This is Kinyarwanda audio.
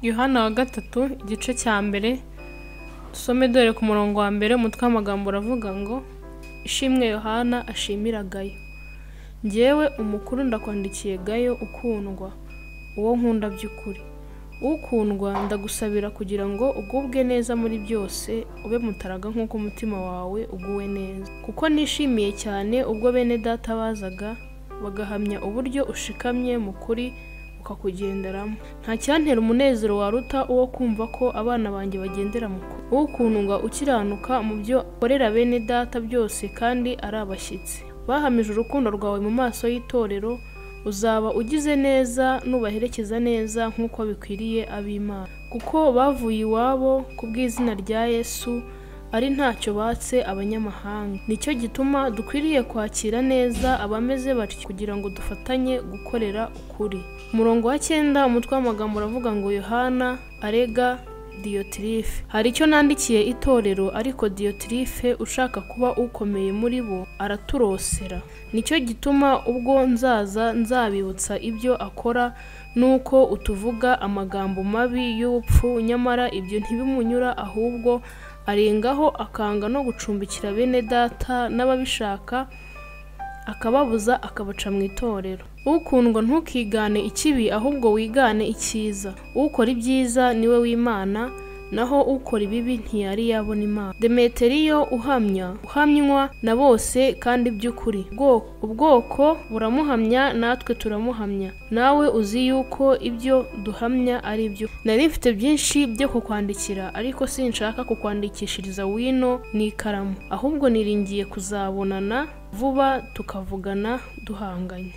Yohana wa gatatu igice cya mbere dusome dore ku murongo wa mbere umutwe w'amagambo uravuga ngo ishimwe Yohana ashimira Gayo. Njyewe umukuru ndakwandikiye Gayo ukundwa, uwo nkunda by'ukuri. Ukundwa ndagusabira kugira ngo ugubwe neza muri byose, ube mutaraga nk'uko umutima wawe uguwe neza. Kuko nishimiye cyane ubwo bene data bazaga bagahamya uburyo ushikamye mu kuri ukakugenderamo. Nta cyantera umunezero waruta uwo kumva ko abana banjye bagendera mu kuri. Ukundwa ukiranuka mu byo ukorera bene data byose kandi ari abashyitsi. Bahamije urukundo rwawe mu maso y'itorero, uzaba ugize neza nubaherekeza neza nk'uko bikwiriye ab'Imana. Kuko bavuye iwabo ku bw'izina rya Yesu ari ntacyo batse abanyamahanga. Nicyo gituma dukwiriye kwakira neza abameze batyo kugira ngo dufatanye gukorera ukuri. Umurongo wa 9 umutwe w'amagambo uravuga ngo Yohana arega Diyotirife. Hari icyo nandikiye itorero, ariko Diyotirife ushaka kuba ukomeye muri bo araturosera. Nicyo gituma ubwo nzabibutsa ibyo akora, nuko utuvuga amagambo mabi y'ubupfu, nyamara ibyo ntibimunyura, ahubwo arengaho akanga no gucumbikira bene data n'ababishaka, akababuza akabaca mu itorero. Ukundwa ntukigane ikibi, ahubwo wigane icyiza. Ukora ibyiza niwe w'Imana, naho ukora ibibi ntiyari yabona Imana. Demeteriyo uhamywa na bose kandi by'ukuri. Ubwoko buramuhamya, natwe turamuhamya. Nawe uzi yuko ibyo duhamya ari byo. Nari mfite byinshi byo kukwandikira, ariko sinshaka kukwandikishiriza wino n'ikaramu, ahubwo niringiye kuzabonana vuba tukavugana duhanganye.